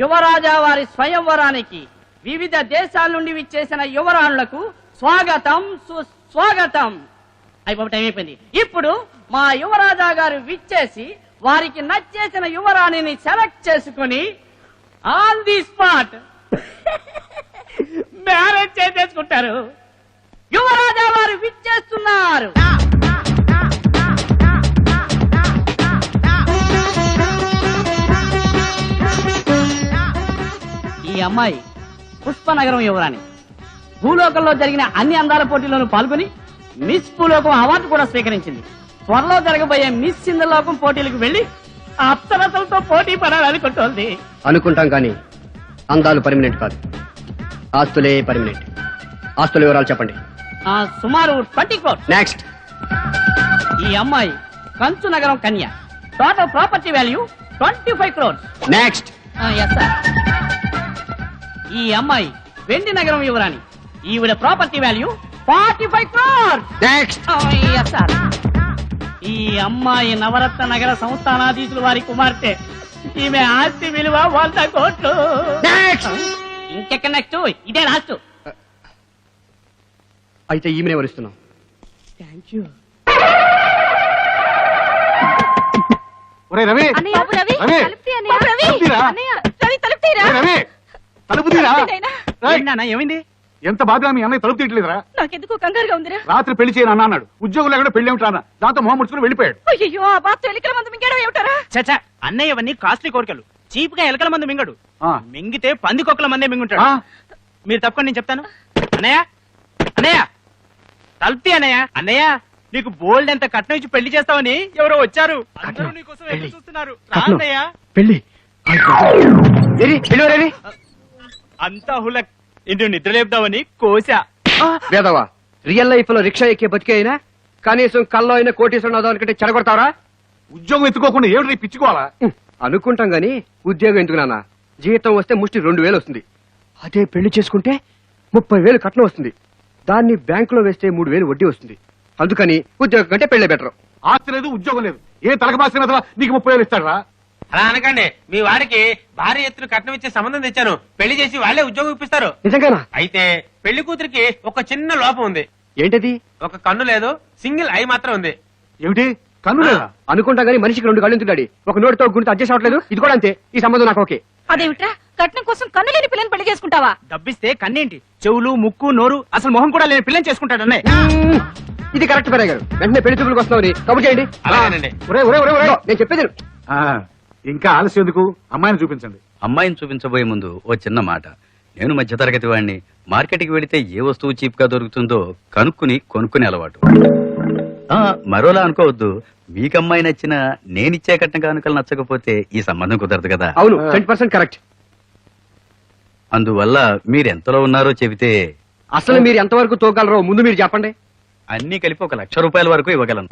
యువరాజా వారి స్వయంవరానికి వివిధ దేశాల నుండి విచ్చేసిన యువరాణులకు స్వాగతం సుస్వాగతం. అయిపోయింది. ఇప్పుడు మా యువరాజా గారు విచ్చేసి వారికి నచ్చేసిన యువరాణిని సెలెక్ట్ చేసుకుని ఆన్ ది స్పాట్ మ్యారేజ్ చేసేసుకుంటారు. యువరాజా వారు విచ్చేస్తున్నారు. ఈ అమ్మాయి పుష్పనగరం యువరాణి. భూలోకంలో జరిగిన అన్ని అందాల పోటీల్లోనూ పాల్గొని మిస్ భూలోకం అవార్డు కూడా స్వీకరించింది. త్వరలో జరగబోయే మిస్ సింధలోకం పోటీలకు వెళ్లి అప్సరసలతో పోటీ పడాలనుకుంటోంది. అనుకుంటాం కానీ అందాలు పర్మినెంట్ కాదు, ఆస్తులే పర్మినెంట్. ఆస్తుల వివరాలు చెప్పండి. సుమారు 20 crores. నెక్స్ట్. ఈ అమ్మాయి కంచు నగరం కన్య. Total property value 25 crores. Next. Yes sir. ఈ అమ్మాయి వెండి నగరం యువరాణి. ఈవిడ property value 45 crores. Next. Yes sir. ఈ అమ్మాయి నవరత్న నగర సంస్థానాధీశులు వారి కుమార్తె. ఈమె ఆస్తి విలువ 100 కోట్లు. ఇంకెక్కడ నెక్స్ట్? ఇదే లాస్ట్. అయితే ఈమెనే వరుస్తున్నాం. Thank you. రవి, ఏమైంది? ఎంత బాధ మీ అన్నయ్య తలుపు తీయట్లేదురా? నాకెందుకు కంగారుగా ఉందిరా. రాత్రి పెళ్లి చేయను అన్న అన్నాడు. ఉద్యోగం లేకుండా పెళ్లి ఏమిటారా? దాంతో మొహం ముడుచుకుని వెళ్ళిపోయాడు. అయ్యో, ఆ బాత్ ఎలికల మందు మింగడం ఏమిటారా? చచ్చా, అన్నయ్య అవన్నీ కాస్ట్లీ కోరికలు. చీప్ గా ఎలకల మందు మింగడు. మింగితే పందికొక్కల మందే మింగుంటాడు. మీరు తప్పకుండా నేను చెప్తాను. అన్నయ్య, అన్నయ్య తలుపుతి. అన్నయ్య, అన్నయ్య నీకు బోల్డ్ ఎంత కట్నం ఇచ్చి పెళ్లి చేస్తావని ఎవరో వచ్చారు. అందరూ నీకోసం ఎదురు చూస్తున్నారు. రా అన్నయ్య. పెళ్లి అంతా హులక్. ఇంటి నిద్ర లేపుదామని కోసా. వేదవా, రియల్ లైఫ్ లో రిక్షా ఎక్కే బతికే అయినా కనీసం కల్లో అయినా కోటీశ్వరం అవుదామనుకుంటే చెడగొడతావరా? ఉద్యోగం ఎత్తుకోకుండా ఏమిటి పిచ్చుకోవాలా? అనుకుంటాం గాని ఉద్యోగం ఎందుకు నాన్న? జీతం వస్తే ముష్టి 2000 వస్తుంది. అదే పెళ్లి చేసుకుంటే 30,000 కట్నం వస్తుంది. దాన్ని బ్యాంకులో వేస్తే 3,000 వడ్డీ వస్తుంది. అందుకని ఉద్యోగం కంటే పెళ్లి బెటర్. ఆస్తి లేదు, ఉద్యోగం లేదు. ఏ తలకమాసిన నీకు 30,000 ఇస్తాడా? అలా అనకండి. మీ వారికి భారీ ఎత్తున కట్నం ఇచ్చే సంబంధం తెచ్చాను. పెళ్లి చేసి వాళ్ళే ఉద్యోగం ఇప్పిస్తారు. నిజంగానా? అయితే పెళ్లి కూతురికి ఒక చిన్న లోపం ఉంది. ఏంటది? ఒక కన్ను లేదు, సింగిల్ ఐ మాత్రం ఉంది. ఏమిటి? కన్ను లేదా? అనుకుంటా గానీ మనిషికి 2 కళ్ళు ఎందుకు డాడీ? ఒక నోటితో గుణితో అడ్జస్ట్ అవ్వట్లేదు. ఇది కూడా అంతే. ఈ సంబంధం నాకు ఓకే. అదేమిట్రా, కట్నం కోసం కన్ను లేని పిల్లని పెళ్లి చేసుకుంటావా? డబ్బిస్తే కన్నేంటి, చెవులు, ముక్కు, నోరు, అసలు మొహం కూడా లేని పిల్లని చేసుకుంటాడు అన్నయ్య. ఇది కరెక్ట్ పెరగారు గారు. వెంటనే పెళ్లి చూపులకు వస్తున్నామని కబుర్ చేయండి. అలాగేనండి. నేను చెప్పేది ఇంకా ఆలస్యం ఎందుకు? అమ్మాయిని చూపించండి. అమ్మాయిని చూపించబోయే ముందు ఓ చిన్న మాట. నేను మధ్యతరగతి వాడిని. మార్కెట్కి వెళితే ఏ వస్తువు చీప్ గా దొరుకుతుందో కొనుక్కునే అలవాటు. మరోలా అనుకోవద్దు. మీకు అమ్మాయి నచ్చినా నేనిచ్చే కట్న కానుకలు నచ్చకపోతే ఈ సంబంధం కుదరదు కదా. అవును, 100% కరెక్ట్. అందువల్ల మీరెంతలో ఉన్నారో చెబితే. అసలు మీరు ఎంతవరకు తోగలరో ముందు మీరు చెప్పండి. అన్ని కలిపి 1,00,000 రూపాయల వరకు ఇవ్వగలను.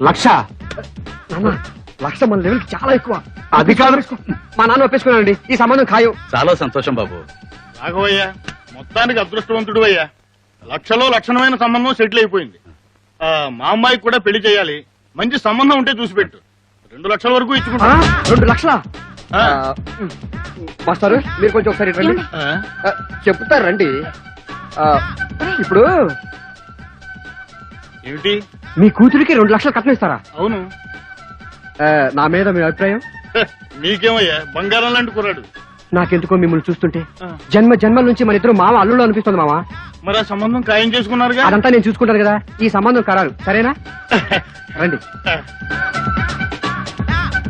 1,00,000? 1,00,000 మన లెవెల్ చాలా ఎక్కువ. అది కాదు, మా నాన్న ఒప్పేసుకున్నానండి. ఈ సంబంధం ఖాయం. చాలా సంతోషం బాబు. రాఘవయ్య మొత్తానికి అదృష్టవంతుడు అయ్యా. 1,00,000లో లక్షణమైన సంబంధం సెటిల్ అయిపోయింది. మా అమ్మాయికి కూడా పెళ్లి చేయాలి. మంచి సంబంధం ఉంటే చూసి పెట్టు. 2,00,000 వరకు ఇచ్చుకుంటా. 2 లక్షలా? మాస్టారు మీరు కొంచెం ఒకసారి రండి. చెప్తారు రండి. ఇప్పుడు ఏమిటి? మీ కూతురికి 2 లక్షలు కట్నం ఇస్తారా? అవును. నా మీద మీ అభిప్రాయం? నీకేమయ్యా, బంగారం లాంటి కుర్రాడు. నాకెందుకో మిమ్మల్ని చూస్తుంటే జన్మల నుంచి మన ఇద్దరు మామ అల్లుళ్ళు అనిపిస్తుంది మామ. మరి ఆ సంబంధం ఖాయం చేసుకున్నారుగా? అదంతా నేను చూసుకుంటాను కదా. ఈ సంబంధం ఖరారు, సరేనా? రండి.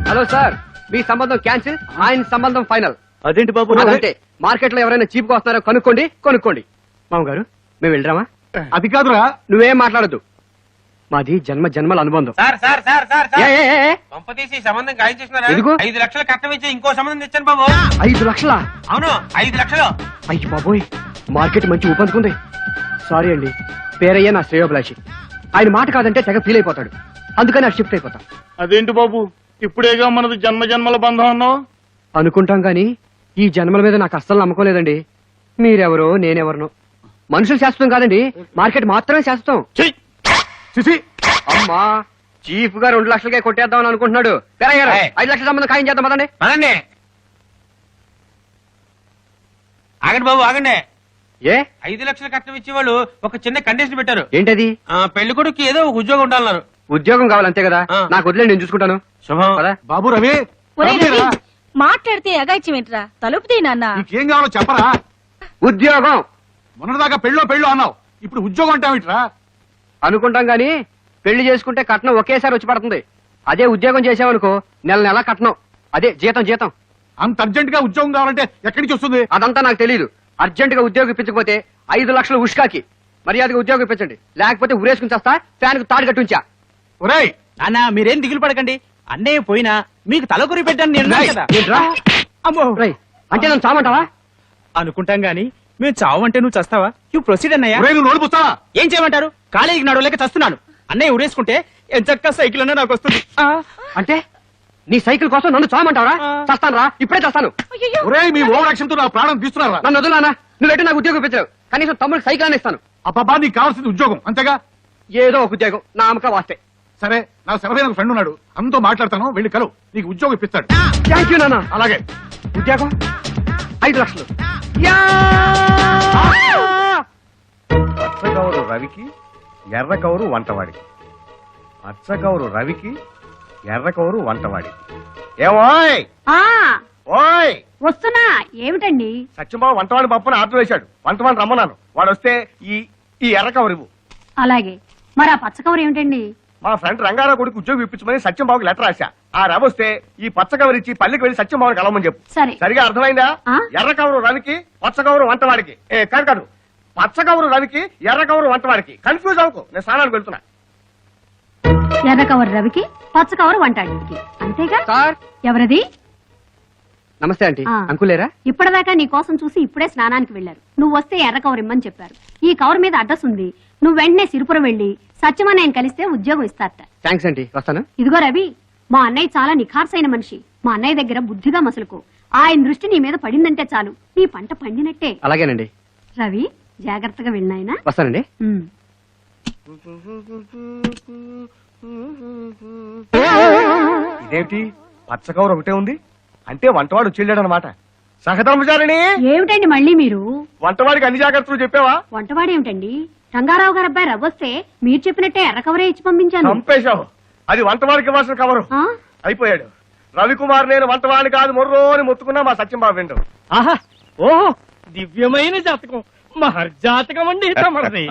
హలో సార్, మీ సంబంధం క్యాన్సిల్, ఆయన సంబంధం ఫైనల్. అదేంటి బాబు? అంటే మార్కెట్ లో ఎవరైనా చీప్ గా వస్తున్నారో కొనుక్కోండి. మామగారు మేము వెళ్ళరామా? అది కాదురా. నువ్వేం మాట్లాడద్దు. మాది జన్మల అనుబంధం. సార్ సార్ సార్ సార్ ఏ, ఏ, ఏ, ఏ? పంపతీసి ఈ సంబంధం ఖాయం చేస్తున్నారా? ఎందుకు? 5 లక్షలు కట్నం ఇచ్చి ఇంకో సంబంధం తెచ్చాను బాబు. 5 లక్షలా? అవును, 5 లక్షలు. అయ్యి బాబోయ్, మార్కెట్ మంచి ఊపందుకుంది. సారీ అండి, పేరయ్య నా శ్రేయోభిలాషి. ఆయన మాట కాదంటే తెగ ఫీల్ అయిపోతాడు. అందుకని ఆ షిఫ్ట్ అయిపోతాం. అదేంటి బాబు, ఇప్పుడేగా మనది జన్మల బంధం అన్నావు? అనుకుంటాం గాని ఈ జన్మల మీద నాకు అస్సలు నమ్మకం లేదండి. మీరెవరో నేనెవరనో. మనుషులు శాశ్వతం కాదండి, మార్కెట్ మాత్రమే శాశ్వతం. అమ్మా, చీఫ్ గా 2 లక్షలకే కొట్టేద్దామని అనుకుంటున్నాడు. 5 లక్షల సంబంధం ఖాయం చేద్దాం పదండి. ఆగండి బాబు ఆగండి. ఏ 5 లక్షల కట్నం ఇచ్చేవాళ్ళు ఒక చిన్న కండిషన్ పెట్టారు. ఏంటది? పెళ్లి కొడుకు ఏదో ఒక ఉద్యోగం ఉండాలన్నారు. ఉద్యోగం కావాలంతే కదా, ఆ. నాకు వదిలే, నేను చూసుకుంటాను. శుభం. పద. బాబు రవి ఒరే రవి, రవిరా, మాట్లాడితే అగాయిత్యం ఏంట్రా? తలుపు తీ నాన్న. నీకేం కావాలో చెప్పరా? ఉద్యోగం మొన్నటిదాకా పెళ్ళో అన్నావు, ఇప్పుడు ఉద్యోగం అంటావిట్రా? అనుకుంటాం గాని పెళ్లి చేసుకుంటే కట్నం ఒకేసారి వచ్చి పడుతుంది. అదే ఉద్యోగం చేసావనుకో నెల నెల కట్నం, అదే జీతం జీతం. అంత అర్జెంట్ గా ఉద్యోగం కావాలంటే ఎక్కడి నుంచి వస్తుంది? అదంతా నాకు తెలియదు. అర్జెంట్ గా ఉద్యోగం ఇప్పించకపోతే 5 లక్షలు ఉష్కాకి మర్యాదగా ఉద్యోగం ఇప్పించండి, లేకపోతే ఉరేసుకుని చేస్తా, ఫ్యాన్ కు తాడు కట్టుంచా. ఒరేయ్ నాన్న మీరేం దిగులు పడకండి. అన్నయ్య పోయినా మీకు తలకొరి పెట్టాను నేను రేయ్, కదా. ఏంట్రా? అమ్మో రేయ్, అంటే నన్ను చామంటావా? అనుకుంటాం గాని మేము చావంటే నువ్వు చస్తావా? యూ ప్రొసీడ్ అన్నయ్య. ఒరేయ్ నువ్వు నోడిపోతావా? ఏం చేయమంటారు? కాలేజీకి నడవలేక చస్తున్నాను. అన్నయ్య ఉరేసుకుంటే ఎంచక్క సైకిల్ అన్నా నాకు వస్తుంది. అంటే నీ సైకిల్ కోసం నన్ను చామంటావరా? చస్తాను రా, ఇప్పుడే చస్తాను. అయ్యయ్యో. ఒరేయ్ మీ ఓవర్ యాక్షన్ తో నా ప్రాణం తీస్తున్నారా? నన్ను వదులానా? నువ్వెట్టి నాకు ఉద్యోగం ఇప్పించావు, కనీసం తమ్ముడు సైకిల్ అని ఇస్తాను. అబ్బా నీకు కావాల్సింది ఉద్యోగం అంతేగా? ఏదో ఒక ఉద్యోగం నా అమ్మక వాస్తే. సరే, నా సెలవైన ఫ్రెండ్ ఉన్నాడు, అంతో మాట్లాడతాను, వెళ్ళి కలు, నీకు ఉద్యోగం ఇప్పిస్తాడు. థ్యాంక్ యూ నాన్న. అలాగే. ఉద్యోగం 5 లక్షలు. పచ్చగౌరు రవికి ఎర్రకౌరు వంటవాడికి, పచ్చగౌరు రవికి ఎర్రకౌరు వంటవాడికి. ఏమోయ్ ఓయ్, వస్తున్నా. ఏమిటండి? సత్యంబాబు వంటవాడి పప్పున ఆర్డర్ వేశాడు, వంటవాడిని రమ్మన్నాను. వాడు వస్తే ఈ ఈ ఎర్రకౌరు ఇవ్వు. అలాగే. మరి ఆ పచ్చకవర్ ఏమిటండి? మా ఫ్రెండ్ రంగారావు కొడుకు ఉద్యోగం ఇప్పించమని సత్యంబాబుకి లెటర్ రాశా. ఆ రవి వస్తే ఈ పచ్చకౌరు ఇచ్చి పల్లికి వెళ్ళి సత్యంబాబుని కలవమని చెప్పు. సరే. సరిగా అర్థమైందా? ఆ? ఎర్రకౌరు రవికి పచ్చకౌరు వంటవాడికి. కాదు పచ్చకౌరు రవికి ఎర్రకౌరు వంటవాడికి. కన్ఫ్యూజ్ అవ్వకు, నేను స్నానానికి వెళ్తున్నా. ఎర్ర కవర్ రవికి, పచ్చ కవర్ వంటాడికి, అంతేగా? సార్ ఎవరది? నమస్తే ఆంటీ. ఆ. అంకులేరా? ఇప్పటిదాకా నీ కోసం చూసి ఇప్పుడే స్నానానికి వెళ్లారు. నువ్వు వస్తే ఎర్ర కవర్ ఇమ్మని చెప్పారు. ఈ కవర్ మీద అడ్రస్ ఉంది. నువ్వు వెంటనే సిరిపురం వెళ్లి సత్యమన్నయ్యని కలిస్తే ఉద్యోగం ఇస్తారట. థ్యాంక్స్ ఆంటీ, వస్తాను. ఇదిగో రవి, మా అన్నయ్య చాలా నిఖార్సైన మనిషి. మా అన్నయ్య దగ్గర బుద్ధిగా మసలుకో. ఆయన దృష్టి నీ మీద పడిందంటే చాలు, నీ పంట పండినట్టే. అలాగేనండి, రవి, జాగ్రత్తగా వెళ్ళినాయనా. వస్తానండి. ఇదేమిటి పచ్చకౌరు ఒకటే ఉంది అంటే వంటవాడు వచ్చేళ్ళాడు అనమాట. సహధర్మచారిణి, ఏమిటండి మళ్ళీ మీరు? వంటవాడికి అన్ని జాగ్రత్తలు చెప్పావా? వంటవాడేమిటండి? రంగారావు గారు అబ్బాయి రవ్వొస్తే మీరు చెప్పినట్టే ఎర్ర కవరే ఇచ్చి పంపించాను. చంపేశావు. అది వంటవాడికి ఇవ్వాల్సిన కవరు. ఆ? అయిపోయాడు. రవికుమార్ నేను వంటవాడిని కాదు మొర్రోని మొత్తుకున్నా మా సత్యంబాబు విండు. ఆహా, ఓహో, దివ్యమైన జాతకం, మహర్జాతకం అండి తమరిది.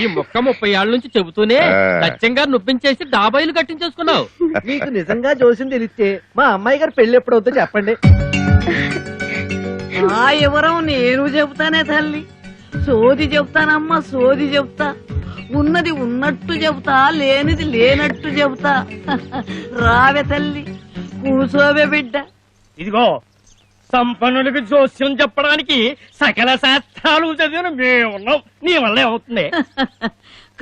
ఈ మొక్క 30 ఏళ్ల నుంచి చెబుతూనే లక్ష్యంగా నొప్పించేసి డాబాయిలు కట్టించేసుకున్నావు. మీకు నిజంగా జోసింది తెలిస్తే మా అమ్మాయి గారు పెళ్లి ఎప్పుడవుతుందో చెప్పండి. ఆ వివరం నేను చెబుతానే తల్లి. సోది చెబుతానమ్మా, సోది చెబుతా. ఉన్నది ఉన్నట్టు చెబుతా, లేనిది లేనట్టు చెబుతా. రావే తల్లి, కూసోవే బిడ్డ. ఇదిగో, సంపన్నులకు జోస్యం చెప్పడానికి సకల శాస్త్రాలు చదివిన మేమున్నాం. నీ వల్ల ఏమవుతుంది?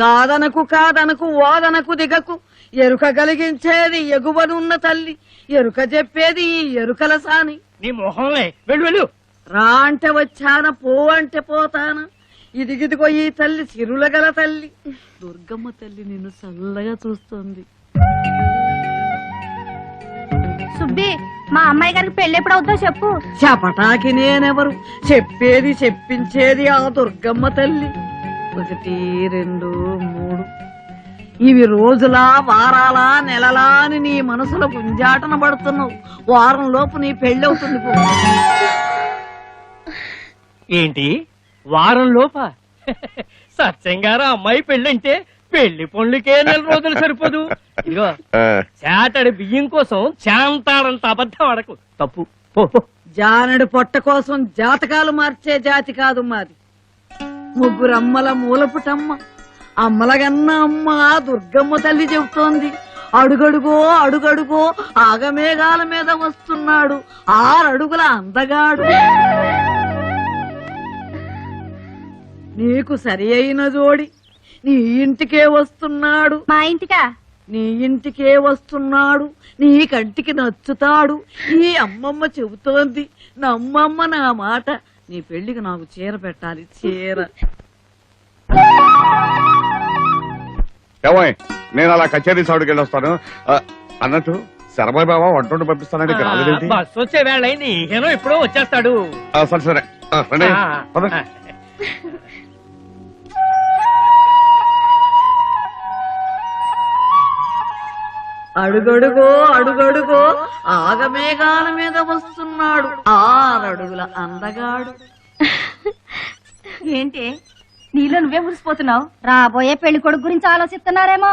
కాదనకు కాదనకు, ఓదనకు దిగకు. ఎరుక కలిగించేది ఎగువనున్న తల్లి, ఎరుక చెప్పేది ఈ ఎరుకల సాని. నీ మొహంలే, వెళ్ళు వెళ్ళు. రా అంటే వచ్చాన, పో అంటే పోతానా. ఇదిగిదిగో ఈ తల్లి సిరుల గల తల్లి. దుర్గమ్మ తల్లి నిన్ను చల్లగా చూస్తోంది. సుబ్బి, మా అమ్మాయి గారికి పెళ్లి ఎప్పుడవుతుందో చెప్పు. చపటాకి నేనెవరు? చెప్పేది చెప్పించేది ఆ దుర్గమ్మ తల్లి. 1, 2, 3 ఇవి రోజులా, వారాలా, నెలలా అని నీ మనసులో గుంజాటన పడుతున్నావు. వారం లోపు నీ పెళ్ళవుతుంది. పో. ఏంటి వారం లోప? సత్యంగారు అమ్మాయి పెళ్ళంటే పెళ్లి పనులకే 4 రోజులు సరిపోదు. ఇదిగో, చాటడి బియ్యం కోసం చాంతాడంత అబద్ధం అడకు, తప్పు. పో, పో. జానడు పొట్ట కోసం జాతకాలు మార్చే జాతి కాదు మాది. 3 అమ్మల మూలపుటమ్మ, అమ్మలగన్న అమ్మ దుర్గమ్మ తల్లి చెబుతోంది. అడుగడుగో అడుగడుగో ఆగమేఘాల మీద వస్తున్నాడు 6 అడుగుల అందగాడు. నీకు సరి అయిన జోడి నీ ఇంటికే వస్తున్నాడు. మా ఇంటికా? నీ ఇంటికే వస్తున్నాడు, నీ కంటికి నచ్చుతాడు. ఈ అమ్మమ్మ చెబుతోంది, నమ్మమ్మ నా మాట. నీ పెళ్లికి నాకు చీర పెట్టాలి, చీర. ఏమోయ్, నేను అలా కచేరీ సౌడికి వెళ్ళొస్తాను. అన్నట్టు శరభాయ్ బాబా వంట పంపిస్తానంటే ఇక్కడ రాలేదేంటి? బస్సు వచ్చే వేళ అయింది, హీరో ఎప్పుడో వచ్చేస్తాడు. సరే సరే, రండి. పద. అడుగడుగో అడుగడుగో ఆగమేఘాల మీద వస్తున్నాడు 6 అడుగుల అందగాడు. ఏంటి నీలో నువ్వే మురిసిపోతున్నావు? రాబోయే పెళ్లి కొడుకు గురించి ఆలోచిస్తున్నారేమో.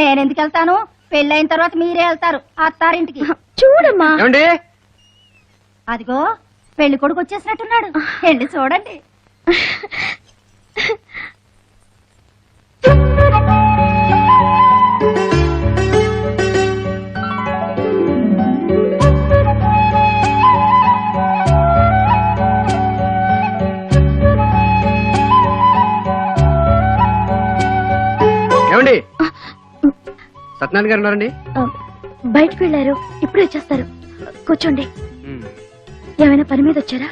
నేనెందుకు వెళ్తాను? పెళ్ళైన తర్వాత మీరే వెళ్తారు అత్తారింటికి. చూడమ్మా, ఏమండి? అదిగో పెళ్లి కొడుకు వచ్చేసినట్టున్నాడు. వెళ్ళి చూడండి. ఏమండి? సత్యనారాయణ గారు ఉన్నారండి? బయటకు వెళ్ళారు, ఇప్పుడే వచ్చేస్తారు. కూర్చోండి. ఏమైనా పని మీద వచ్చారా?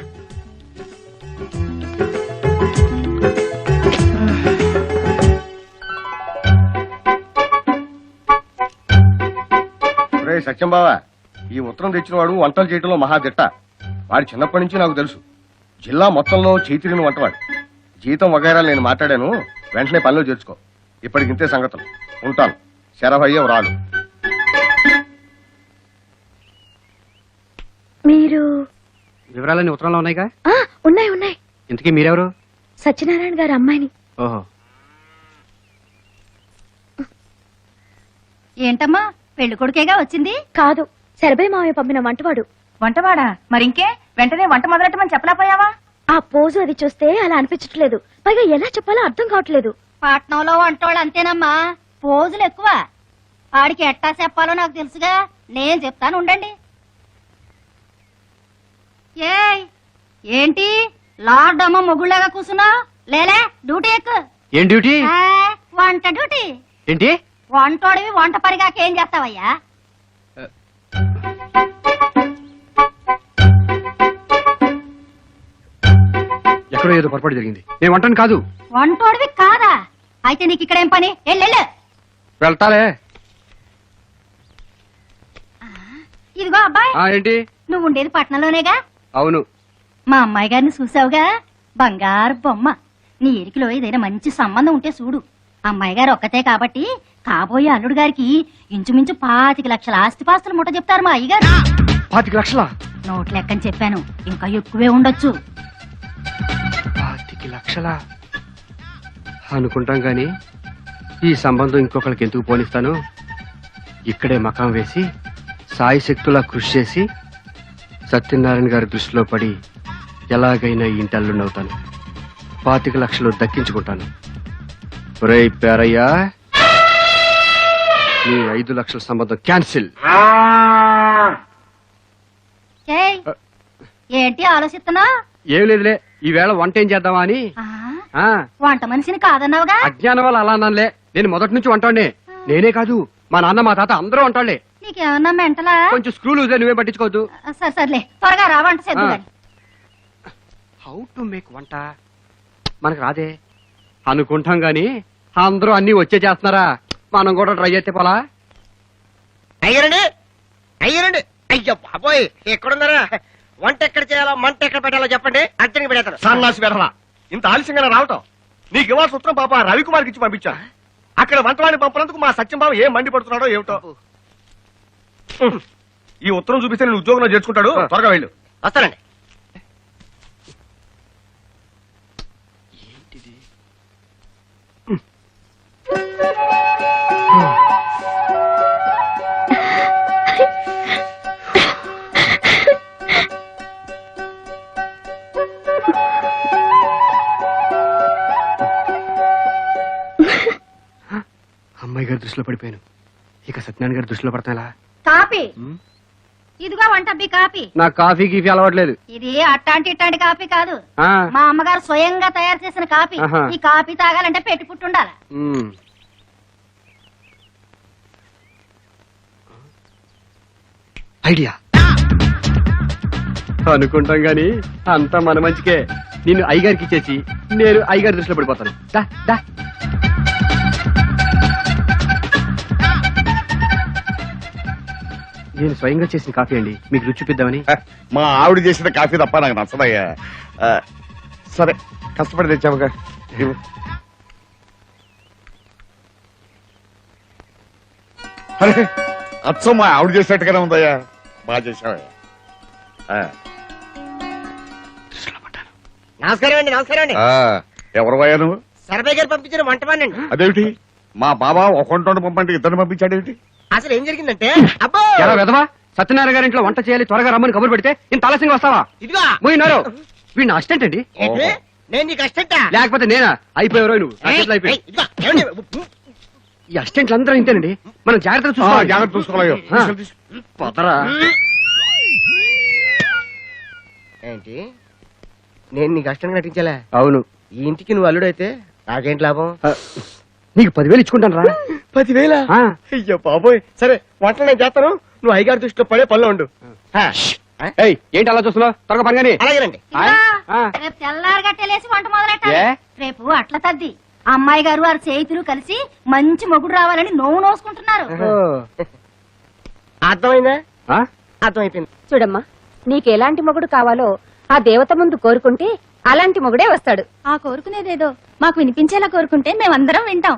సత్యం బావా, ఈ ఉత్తరం తెచ్చిన వాడు వంటలు చేయడంలో మహాదిట్ట. వాడి చిన్నప్పటి నుంచి నాకు తెలుసు. జిల్లా మొత్తంలో చేతిరిని వంటవాడు. జీతం వగైరా నేను మాట్లాడాను, వెంటనే పనిలో చేర్చుకో. ఇప్పటికింతే సంగతులు. ఉంటాను. శరభయ్య రాలు. మీరు వివరాలన్నీ ఉత్తరంలో ఉన్నాయిగా? ఉన్నాయి ఉన్నాయి. ఇంతకీ మీరెవరు? సత్యనారాయణ గారి అమ్మాయిని. ఓహో. ఏంటమ్మా, పెళ్లి కొడుకేగా వచ్చింది? కాదు, శరభయ్య మావయ్య పంపిన వంటవాడు. వంటవాడా? మరింకే వెంటనే వంట మొదలెట్టమని చెప్పలేకపోయావా? ఆ పోజు అది చూస్తే అలా అనిపించట్లేదు. పైగా ఎలా చెప్పాలో అర్థం కావట్లేదు. పట్నంలో వంటోళ్ళు అంతేనమ్మా, పోజులు ఎక్కువ. ఆడికి ఎట్టా చెప్పాలో నాకు తెలుసుగా, నేను చెప్తాను ఉండండి. ఏయ్, ఏంటి లార్డ్ అమ్మ మొగుళ్ళగా కూర్చున్నావు? లేలే, డ్యూటీ ఎక్కు. ఏం డ్యూటీ? వంట డ్యూటీ. ఏంటి? వంటోడివి వంట పరిగాకేం చేస్తావయ్యా? ఎక్కడో ఏదో పొరపాటు జరిగింది. నేను వంటను కాదు. వంటోడివి కాదా? అయితే నీకు ఇక్కడ ఏం పని? ఎల్లెళ్ళు. వెళ్తాలే. ఇదిగో అబ్బాయి, ఏంటి? నువ్వు ఉండేది పట్నంలోనేగా? అవును. మా అమ్మాయి గారిని చూసావుగా? బంగారు బొమ్మ. నీ ఎరికిలో ఏదైనా మంచి సంబంధం ఉంటే చూడు. అమ్మాయి గారు ఒక్కతే కాబట్టి కాబోయే అల్లుడు గారికి ఇంచుమించు 25 లక్షల ఆస్తిపాస్తులు ముట్ట చెప్తారు మా అయ్యగారు. 25 లక్షలా? నోట్ లెక్కని చెప్పాను, ఇంకా ఎక్కువే ఉండొచ్చు. 25 లక్షలా అనుకుంటాం గాని ఈ సంబంధం ఇంకొకరికి ఎందుకు పోనిస్తాను? ఇక్కడే మకాం వేసి సాయి శక్తులా కృషి చేసి సత్యనారాయణ గారి దృష్టిలో పడి ఎలాగైనా ఈ ఇంటి అల్లుండవుతాను. 25 లక్షలు దక్కించుకుంటాను. ఒరేయ్ పేరయ్యా, నీ 5 లక్షల సంబంధం క్యాన్సిల్. ఏయ్, ఏంటి ఆలోచిస్తున్నా? ఏం లేదులే, ఈవేళ వంట ఏం చేద్దామా అని. వంట మనిషిని కాదన్నావుగా? అజ్ఞానం వల్ల అలా అన్నానులే. నేను మొదటి నుంచి వంటాడే. నేనే కాదు, మా నాన్న మా తాత అందరూ వంటాళ్లే. నీకేమన్నా మెంటలా? కొంచెం స్క్రూలు నువ్వే పట్టించుకోవద్దు. సరే సర్లే, త్వరగా రా, వంట చేద్దు గాని. హౌ టు మేక్ వంట మనకు రాదే అనుకుంటాం గాని అందరూ అన్ని వచ్చే చేస్తున్నారా? మనం కూడా ట్రై చేస్తే పోలా? అయ్యారండి, అయ్యారండి. అయ్యో బాబోయ్, ఎక్కడున్నారా? వంట ఎక్కడ చేయాలో మంట ఎక్కడ పెట్టాలో చెప్పండి, అర్జెంట్ పెడతాను. సన్నాసి వెధవా, ఇంత ఆలస్యంగా రావటం? నీకు ఇవ్వాల్సిన ఉత్తరం పాప రవికుమార్కి ఇచ్చి పంపించా. అక్కడ వంటవాడిని పంపినందుకు మా సత్యంబాబు ఏం మండి పడుతున్నాడో ఏమిటో. ఈ ఉత్తరం చూపిస్తే నేను ఉద్యోగంలో చేర్చుకుంటాడు. త్వరగా వెళ్ళు. వస్తానండి. అమ్మాయి గారి దృష్టిలో పడిపోయాను. ఇక సత్యనారాయణ గారి దృష్టిలో పడతాలా? కాపీ ఇదిగో వంట బి కాపీ. నాకు కాఫీ గీఫీ అలవాట్లేదు. ఇది అట్టాంటి ఇట్టాంటి కాపీ కాదు, ఆ, మా అమ్మగారు స్వయంగా తయారు చేసిన కాపీ. ఆహా. ఈ కాపీ తాగాలంటే పెట్టి పుట్టుండాలి. ఐడియా అనుకుంటాం గాని అంతా మన మంచికే. నిన్ను అయ్యగారికి ఇచ్చేసి నేను అయ్యగారి దృష్టిలో పడిపోతాను. దా దా. నేను స్వయంగా చేసిన కాఫీ అండి, మీకు రుచి చూపిద్దామని. మా ఆవిడ చేసిన కాఫీ తప్ప నాకు నచ్చదయ్యా. సరే కష్టపడి తెచ్చావుగా. ఇవ్వు. అరే అచ్చం మా ఆవిడ చేసినట్టుగానే ఉందయ్యా. బాగా చేసావయ్యా. నమస్కారం అండి, నమస్కారం అండి. ఎవరు పోయా నువ్వు? సర్వే గారు పంపించిన వంట పనండి. అదేమిటి మా బాబా ఒక వంట పంపంటే ఇద్దరిని పంపించాడేమిటి? అసలు ఏం జరిగిందంటే, అబ్బో ఎలా వెదవా, సత్యనారాయణ గారి ఇంట్లో వంట చేయాలి, త్వరగా రమ్మని కబురు పెడితే ఇంత ఆలస్యంగా వస్తావా? ఇదిగో పోయినారు వీడిని అసిస్టెంట్ అండి. ఏంటి? నేను నీకు అష్టంట లేకపోతే నేనా? అయిపోయావు నువ్వు, నా చేతిలో అయిపోయావు. ఇదిగో ఏమండి? ఈ అసిస్టెంట్లు అందరూ ఇంతేనండి, మనం జాగ్రత్తగా చూసుకోవాలి. జాగ్రత్త చూసుకోవాలి. పోతరా? ఏంటి నేను నీకు అష్టంగా నటించాలా? అవును. ఈ ఇంటికి నువ్వు అల్లుడైతే నాకేంటి లాభం? నీకు 10,000 ఇచ్చుకుంటాను రా. 10,000? అయ్యో బాబోయ్. సరే వంటలు నేను చేస్తాను, నువ్వు అయ్యగారి దృష్టిలో పడే పనిలో ఉండు. ఏంటి అలా చూస్తున్నావు? త్వరగా పనిగాని. అలాగేనండి. రేపు తెల్లారి గట్టెలేసి వంట మొదలెట్టాలి. ఏ? రేపు అట్ల తద్ది అమ్మాయి గారు వారి చేతులు కలిసి మంచి మొగుడు రావాలని నోవు నోసుకుంటున్నారు. అర్థమైందా? అర్థమైపోయింది. చూడమ్మా, నీకెలాంటి మొగుడు కావాలో ఆ దేవత ముందు కోరుకుంటే అలాంటి మొగుడే వస్తాడు. ఆ కోరుకునేదేదో మాకు వినిపించేలా కోరుకుంటే మేమందరం వింటాం.